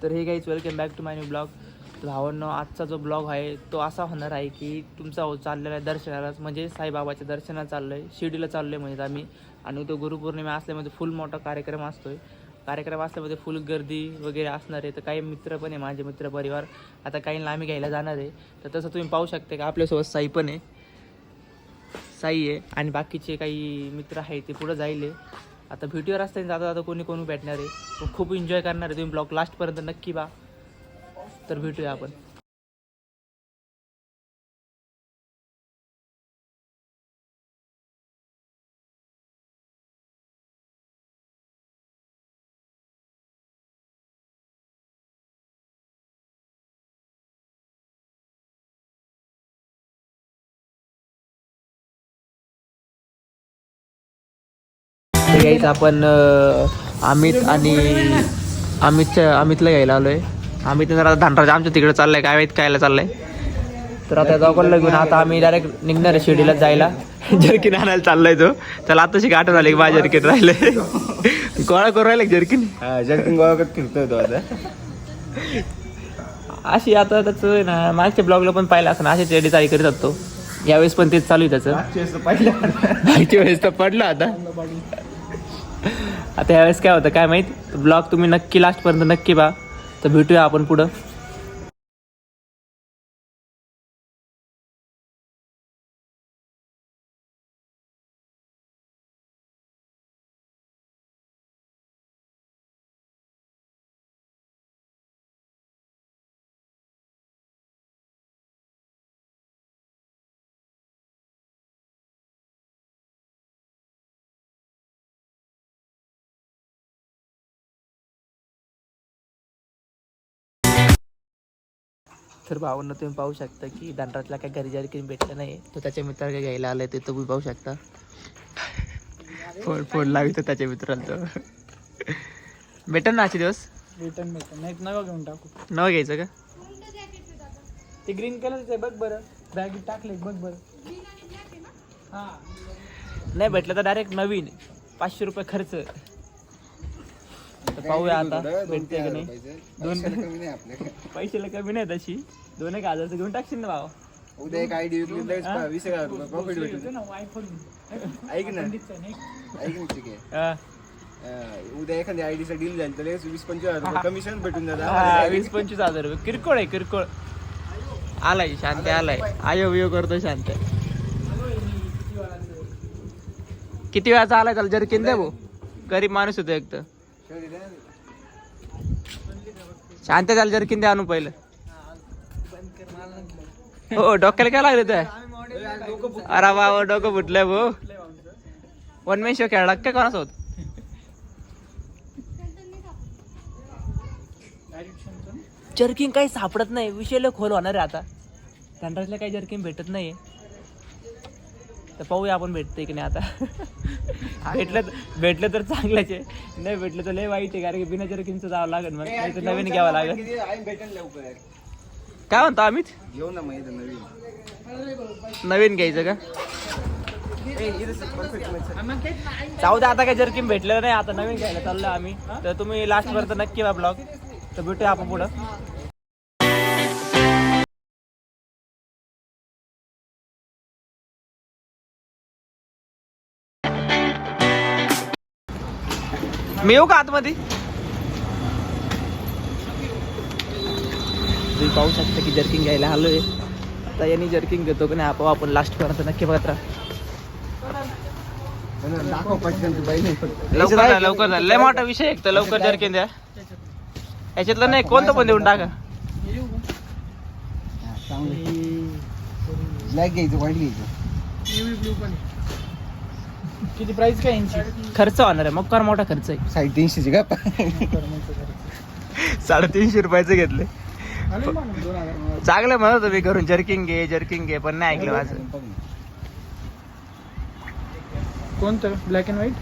तर hey guys welcome back to my new blog. तर भावांनो, आजचा जो ब्लॉग आहे तो असा होणार आहे की तुमचा चाललेला आहे दर्शनालाच, म्हणजे साईबाबाच्या दर्शनाला चाललो आहे, शिर्डीला चाललो आहे म्हणजे आम्ही. आणि तो गुरुपौर्णिमा असल्यामध्ये फुल मोठा कार्यक्रम असतो आहे. कार्यक्रम असल्यामध्ये फुल गर्दी वगैरे असणार आहे. तर काही मित्र पण आहे, माझे मित्र परिवार. आता काहींना आम्ही घ्यायला जाणार आहे. तर तसं तुम्ही पाहू शकता का आपल्यासोबत साई पण आहे, साई आहे आणि बाकीचे काही मित्र आहेत ते पुढं जाईल. आता भेटूया रस्त्याने जाता जाता कोणी कोणी भेटणार आहे. खूप एन्जॉय करणार आहे. तुम्ही ब्लॉग लास्टपर्यंत नक्की बा. तर भेटूया आपण. घ्यायचं आपण अमितला घ्यायला आलोय. अमित जरा धानराज आमच्या तिकडे चाललंय, काय माहित कायला चाललंय. तर आता जाऊकडलं घेऊन आता आम्ही डायरेक्ट निघणार आहे शिर्डीला जायला. जर्किन आणायला चाललाय तो. त्याला आताशी आठवण आली की माझ्या जर्किन राहिले. गोळा करून राहिले जर्किन. जर्किन गोळा करत फिरतोय तो आता. अशी आता त्याचं ना मागच्या ब्लॉगला पण पाहिलं असं ना, अशी रेडी चाळी करीत होतो. यावेळेस पण तेच चालू आहे त्याचं. मागच्या वेळेस तर पडलं आता. आता यावेळेस काय होतं काय माहीत. ब्लॉग तुम्ही नक्की लास्टपर्यंत नक्की बा. तर भेटूया आपण पुढं. तर भावांना तुम्ही पाहू शकता की धनराजला काय घरी जर्किन भेटलं नाही. तो त्याच्या मित्राला घ्यायला आलाय. ते तुम्ही पाहू शकता. फोन लावितो त्याच्या मित्राला. तो भेटन ना आजचे दिवस. भेटन नाही नवं घेऊन टाकू. नवं घ्यायचं का? ते ग्रीन कलरचं आहे बघ बरं. बॅगीत टाकले बघ बरं. हा नाही भेटलं तर डायरेक्ट नवीन 500 रुपये खर्च. तर पाहूया आता भेटते की नाही. पैशाला कमी नाही तशी. 2-1 हजारचं घेऊन टाकशील ना भावा. उद्या एक आयडी विकली 20,000 रुपये प्रॉफिट भेटेल. ऐक ना ठीक आहे. उद्या एखाद्या आयडीचा डील झाली तर 20-25 हजार रुपये कमिशन भेटून जातं. 20-25 हजार रुपये किरकोळ आहे किरकोळ. आलाय शांत आलाय. आयो वियो करतो शांत. किती वेळाचा आलाय त्याला जर्किन द्या भाऊ. गरीब माणूस होतो एक तर. शांत त्याला जर्किन द्या आणून पहिलं. हो डोक्याला काय लागलं त्या. अरे बाबा डोकं फुटलंय भाऊ. वन मॅन शो खेळला काय कोणासोबत. जर्किन काही सापडत नाही. विषय लय खोल होणार आहे आता. धनराजला काही जर्किन भेटत नाही. तर पाहूया आपण भेटते की नाही आता. भेटलं तर चांगलंच आहे. नाही भेटलं तर लय वाईट आहे. कारण की बिना जर्किनचं जावं लागेल. मग नाही तर नवीन घ्यावं लागेल. काय म्हणतो अमित. घेऊ ना मग नवीन घ्यायचं का. जाऊ दे आता काय जर्किन भेटलं नाही. आता नवीन घ्यायला चाललो आम्ही. तर तुम्ही लास्ट पर्यंत नक्की बा ब्लॉग. तर भेटूया आपण पुढं. मी येऊ का आतमध्ये. तुम्ही पाहू शकता की जर्किंग घ्यायला आलोय. आता यांनी जर्किंग घेतो की नाही आपण लास्ट पर्यंत नक्की बघत राहा. लवकर लय मोठा विषय एक तर. लवकर जर्किन द्या. याच्यातलं नाही कोणतं पण देऊन टाका. ब्लॅक घ्यायचं व्हाईट घ्यायचं. किती प्राइस काय यांची. खर्च होणार आहे मग फार मोठा खर्च आहे. 350 का 350 रुपयाचं घेतले. चांगलं म्हणत तुम्ही घरून जर्किंग घे पण नाही ऐकलं माझं. कोणतं ब्लॅक अँड व्हाईट.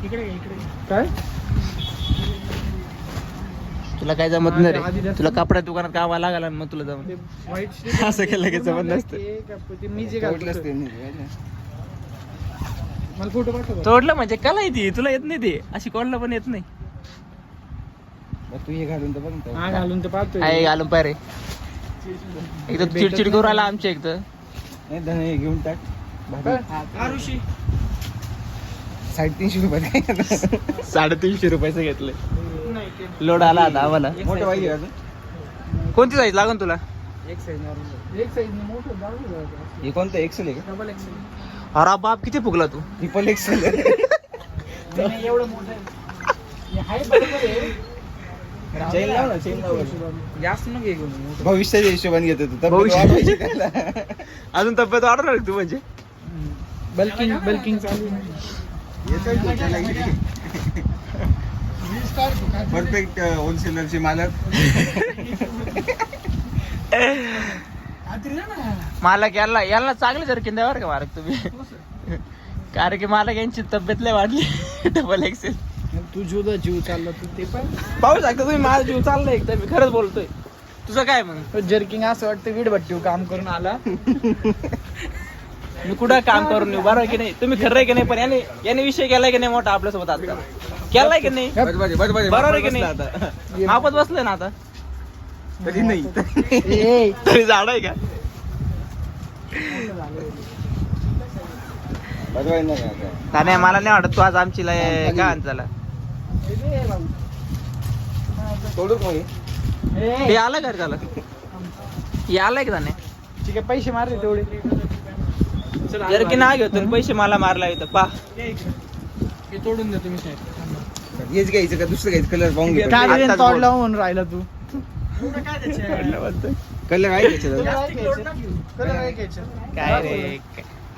इकडे काय तुला काय जमत नाही रे. तुला कपड्या दुकानात कामाला लागला मग तुला जमत. असं केलं की जमत नसतं. मी जे मला फोटो पाठव. तोडलं म्हणजे कला येते. तुला येत नाही ते. अशी कोणाला पण येत नाही. तू हे घालून तर बघ ना. हा घालून तर पाहतोय. आहे घालून पाय रे एकदम चिडचिड करू आला आमच्या एकदा नाही धन हे घेऊन टाक. भारी. हा ऋषी 350 रुपये. 350 रुपयाचं घेतलं लोड आला आता आम्हाला. मोठं पाहिजे का अजून? कोणती साईज लागून तुला? एक साईज मोठं जाऊ दे. हे कोणतं एक्सेल आहे का? Double XL. अरे बाप किती फुगला तू? Triple XL. नाही एवढं मोठं आहे. हे आहे बरोबर आहे. चेन लाव ना, चेन लाव. जास्त नको हे घेऊन मोठं. भविष्याच्या हिशोबाने घेतो तू. तब्येत भविष्य- वाढवायची त्याला. अजून तब्येत वाढवणार तू म्हणजे? बल्किंग चालू आहे. परफेक्ट होलसेलरचे मालक. मालक याला चांगले जर किंद्यावर का मारक तुम्ही कारण की मालक यांची तब्येत लय वाढली डबल एक्सेल. तू जीव चालला तू ते पण पाहू शकता तुम्ही माझा जीव चाललाय एकदम मी खरंच बोलतोय. तुझं काय मग? जर्किंग असं वाटतं वीडभट्टीव काम करून आला. मी कुठं काम करून येऊ बरोबर की नाही? तुम्ही खरं आहे की नाही? पण याने विषय केलाय की नाही मोठा आपल्यासोबत आता केलाय की नाही? बरोबर आहे की नाही? मापत बसलोय ना आता तरी नाही. तरी झाड आहे का? बरोबर नाही आता. त्याने मला नाही वाटत तू आज आमची लय काय आणताला सोडू का मग हे? ते आलं का रे त्याला? हे आलंय का त्याने? ठीक आहे पैसे मारले तेवढे. जर की नाही घेतो पैसे मला मारला येतं पा हे तोडून देतो मी साहेब. हेच घ्यायचं का दुसरं घ्यायचं? कलर पाहून घे. काय रे आत्ताच तोड बोल. लावून राहिला तू. कलर आहे त्याच्यात. काय रे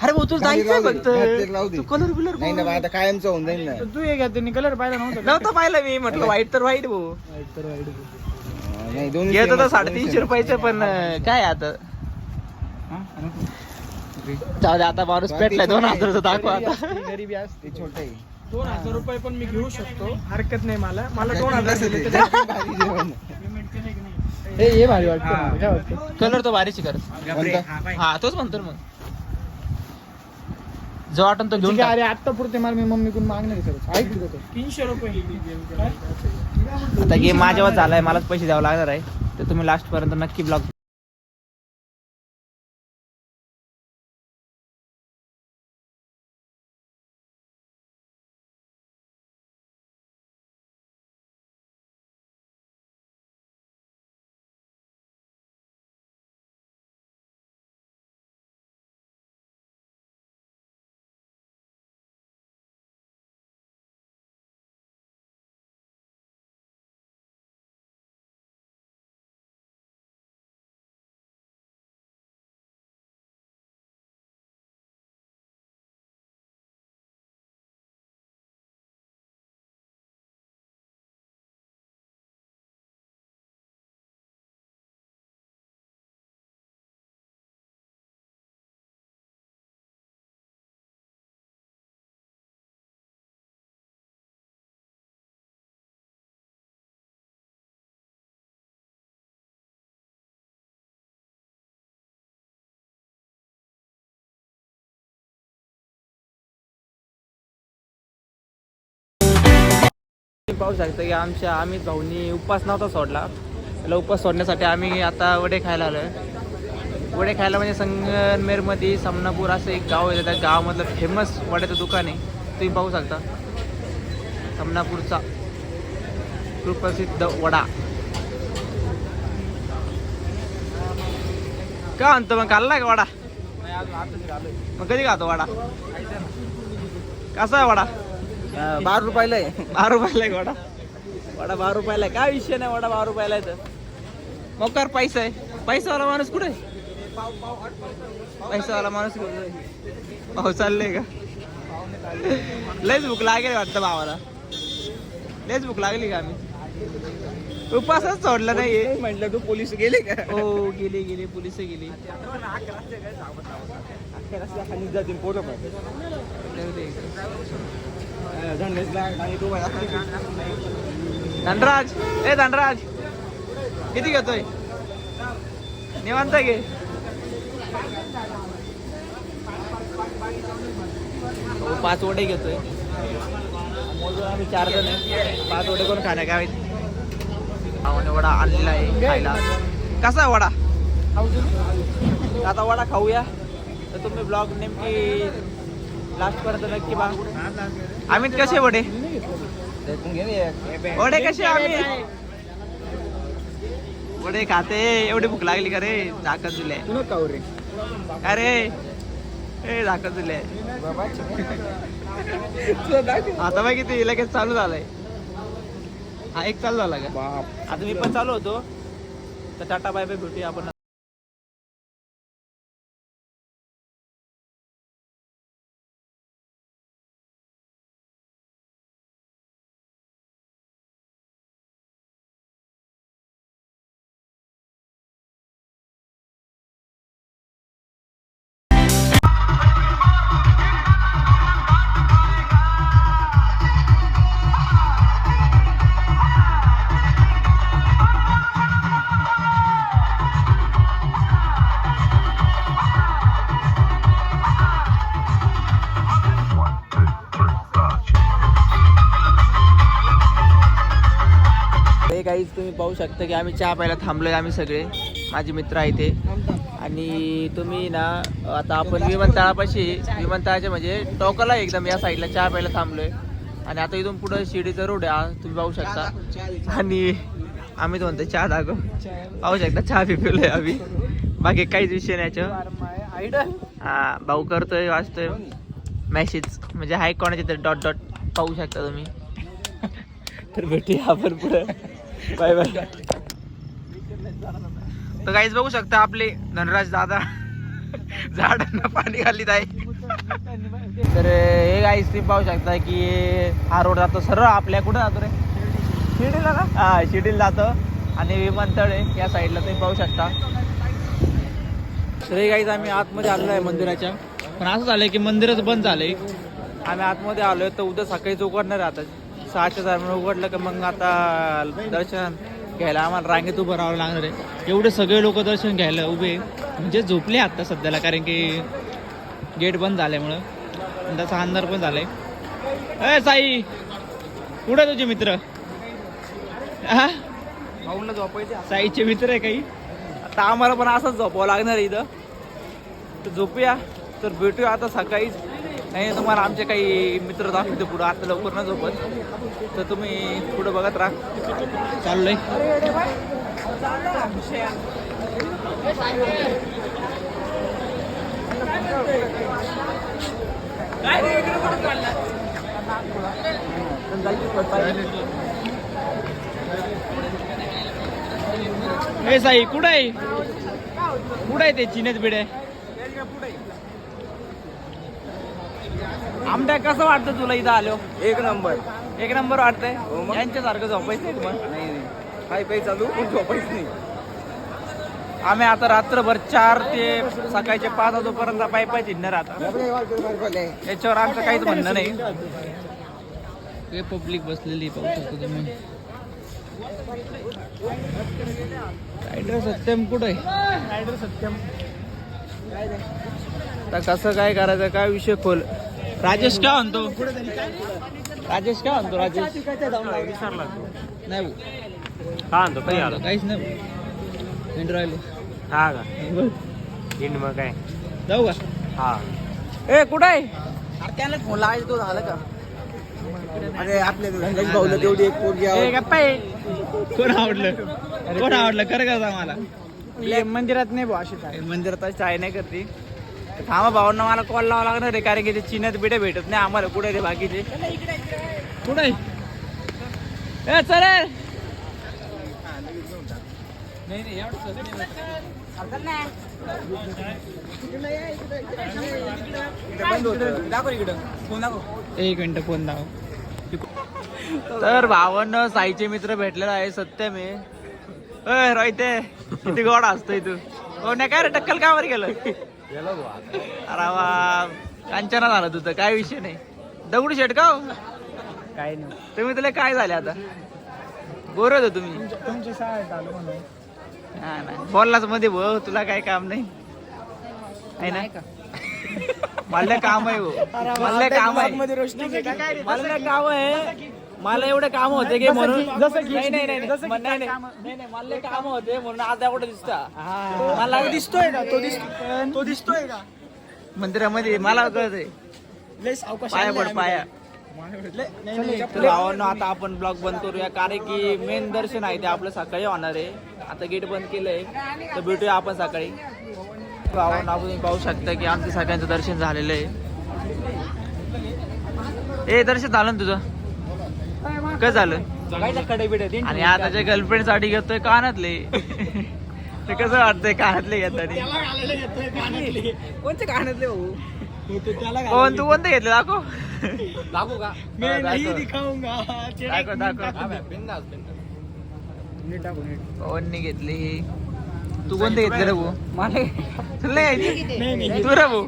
अरे भाऊ तुला जायचंय फक्त राहू दे. तू कलर बिलर नाही ना बा, आता कायमचं होऊन जाईल ना. तू हे घ्या त्यांनी कलर पाहिला नव्हता. नव्हतं पाहिलं मी म्हटलं वाईट तर वाईट भाऊ नाही दोन घेत होता 350 रुपयाचं पण काय आता जाऊ दे आता माणूस पेटलाय 2000 दाखवा आता. गरीबी असते. ते छोटं आहे. 2000 रुपये पण मी घेऊ शकतो हरकत नाही मला 2000 दिले तर भारी जेवण. हे भारी वाटतं मला. काय वाटतं? कलर तो भारीची कर हा तोच म्हणतो ना मग जो वाटून तो घेऊन ठीक आहे, टाक. अरे आत्ता पुरते मला मी मम्मीकडून मागणार आहे खरंच. ऐक तुझं 300 रुपये. आता गेम माझ्यावर झालाय मलाच पैसे द्यावं लागणार आहे तर तुम्ही लास्ट पर्यंत नक्की ब्लॉग पाहू शकता की आमच्या अमित भाऊनी उपवास नव्हता सोडला त्याला उपवास सोडण्यासाठी आम्ही आता वडे खायला आलो आहे. वडे खायला म्हणजे संगमेरमध्ये समनापूर असं एक गाव आहे त्या गावामधलं फेमस वड्याचं दुकान आहे तुम्ही पाहू शकता समनापूरचा सुप्रसिद्ध वडा. का म्हणतो मग खाल्लाय का वडा? मग कधी खातो वडा? कसा आहे वडा? 12 रुपयाला आहे. 12 रुपयाला आहे वडा. वडा 12 रुपयाला आहे. काय विषय नाही वडा 12 रुपयाला आहे तर मोकार पैसा आहे. पैसावाला माणूस कुठे आहे? पैसावाला माणूस कुठे आहे? भाऊ चाललंय का? लयच भूक लागेल वाटतं भावाला. लयच भूक लागली का? आम्ही उपासच सोडला नाहीये म्हटलं तू पोलीस गेले का? हो गेले पोलिस गेले. खाली जातील पोरं पण. धनराज ए धनराज किती घेतोय? निवांत घे. हो 5 वडे घेतोय मोजून आम्ही 4 जण आहे. 5 वडे कोण खाण्या काय माहिती. भावाने वडा आणलेला आहे खायला. कसा आहे वडा? आता वडा खाऊया. तर तुम्ही ब्लॉग नेमकी लास्ट पर्यंत नक्की बा. आम्ही कसे वडे वडे कसे आम्ही वडे खाते. एवढी भूक लागली का रे? झाकत दिले अरे ए झाकत दिले. आता बघ किती लगेच चालू झालंय. हा एक चालू झाला का? आता मी पण चालू होतो. तर टाटा बाय बाय, भेटूया आपण. गाईज तुम्ही पाहू शकता की आम्ही चहा प्यायला थांबलोय. आम्ही सगळे माझे मित्र आहे ते. आणि तुम्ही ना आता आपण विमानतळाच्या म्हणजे टोकाला एकदम या साईडला चहा प्यायला थांबलोय. आणि आता इथून पुढे शिर्डीचा रोड आहे तुम्ही पाहू शकता. आणि आम्ही तो म्हणतो चहा दाखव. पाहू शकता चहा पिलोय आम्ही. बाकी काहीच विषय नाही याच्यावर. हा भाऊ करतोय वाचतोय मेसेज म्हणजे हाय कोणाचे तर डॉट डॉट पाहू शकता तुम्ही. तर भेटूया आपण पुढे. Bye bye. तर काहीच बघू शकता आपले धनराज दादा झाडांना पाणी घालीत आहे. तर हे गाईज तुम्ही पाहू शकता की हा रोड जातो सरळ आपल्या कुठे जातो रे? शिर्डीला ना? हा शिर्डीला जातो. आणि विमानतळ आहे या साईडला तुम्ही पाहू शकता. तर हे गाईज आम्ही आतमध्ये आलेलो आहे मंदिराच्या. पण असं झालंय की मंदिरच बंद झालंय. आम्ही आतमध्ये आलोय तर उद्या सकाळीच उघडणार आहे. आता 6च्या दरम्यान उघडलं का मग आता दर्शन घ्यायला आम्हाला रांगेत उभं राहावं लागणार आहे. एवढे सगळे लोक दर्शन घ्यायला उभे म्हणजे झोपले आता सध्याला, कारण की गेट बंद झाल्यामुळं. तसा अंधार पण झालाय. अय साई कुठे तुझे मित्र? साईचे मित्र आहे काही. आता आम्हाला पण असंच झोपावं लागणार आहे इथं. तर झोपूया. तर भेटूया आता सकाळीच. नाही तुम्हाला आमचे काही मित्र दाखवते पुढं. आता लवकर न झोपत तर तुम्ही पुढं बघत राहा. चाललंय हे साई कुठं आहे? कुठं आहे ते चिनेच बिडे? आमट्या कसं वाटतं तुला इथं आलो? एक नंबर वाटतंय. यांच्यासारखं झोपायचं नाही मग. नाही काही काही चालू पण झोपायच नाही. आम्ही आता रात्रभर 4 ते सकाळचे 5 वाजेपर्यंत पाय चिन्ह आता. याच्यावर आमचं काहीच म्हणणं नाही. हे पब्लिक बसलेली पाहू शकतो तुम्ही. रायडर सत्यम कुठं आहे? रायडर सत्यम. आता कसं काय करायचं, काय विषय खोल. राजेश काय म्हणतो? राजेश विसरला नाही हा म्हणतो काही आलं काहीच नाही. राहिलो हा का इंड मग काय जाऊ का? हा ए कुठं आहे? अरे त्याला फोन लावायचं तो झालं का? अरे आपल्या धनराज भाऊला तेवढी एक पोरगी ए गप्पा आहे. कोण आवडलं कर का मला? मंदिरात नाही भाऊ अशी मंदिरात चाय नाही करते. थांबा भावांना मला कॉल लावा लागणार आहे, कारण की ते चिन्हात बिडे भेटत नाही आम्हाला. कुठे ते बाकीचे कुठे चल. एक मिनिट फोन दाखव. तर भावांना साईचे मित्र भेटलेला आहे सत्यम आहे. रोहिते किती गोड असतोय तू. हो नाही काय रे टक्कल कावर गेलं? अरे वा कांचना झालं तुझं. काय विषय नाही. दगडू शेट का काय नाही. तुम्ही तुला काय झाले आता? गोर होतो तुम्ही. तुमची शाळेत आलो म्हणून. हा नाही बोललाच मध्ये भाऊ तुला काय काम नाही आहे ना? मला काम आहे भाऊ. मला काम आहे. मला काम आहे. मला एवढे काम होते की म्हणून जसं की- नाही नाही नाही जसं की नाही नाही कामं- नाही नाही मला काम होते म्हणून आज एवढं दिसता मला दिसतोय का तो दिसतोय का मंदिरामध्ये मला कळतंय लय सावकाश पाया आणलंय पड आम्ही. पाया नाही. तर भावांनो आता आपण ब्लॉग बंद करूया कारण की मेन दर्शन आहे ते आपलं सकाळी होणार आहे आता गेट बंद केलंय तर भेटूया आपण सकाळी भावांनो आपण तुम्ही पाहू शकता की आमचं सगळ्यांचं दर्शन झालेलं आहे ए दर्शन झालं ना तुझं कसं झालं आणि आताच्या गर्लफ्रेंड साठी घेतोय कानातले ते कसं वाटतंय कानातले घेताना कोणते कानातले भाऊ त्याला कोण तू कोणते घेतले दाखव लागू का मैं नहीं दिखाऊंगा दाखव कोणनी घेतली तू कोणते घेतले रे भाऊ तुला नाही तू रे भाऊ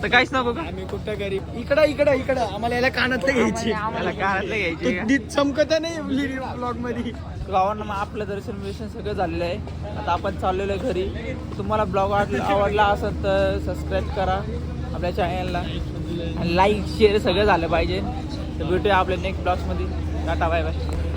तर काहीच नको का आम्ही कुठं गरीब इकडं आम्हाला याला कानातले घ्यायची मला कानातले घ्यायचे का? चमकत नाही ब्लॉग मध्ये गावांना मग आपलं दर्शन विर्शन सगळं झालेलं आहे आता आपण चाललेलो आहे घरी तुम्हाला ब्लॉग आवडला असेल तर सबस्क्राईब करा आपल्या चॅनलला लाईक शेअर सगळं झालं पाहिजे तर भेटूया आपल्या नेक्स्ट ब्लॉग्समध्ये टाटा बाय बाय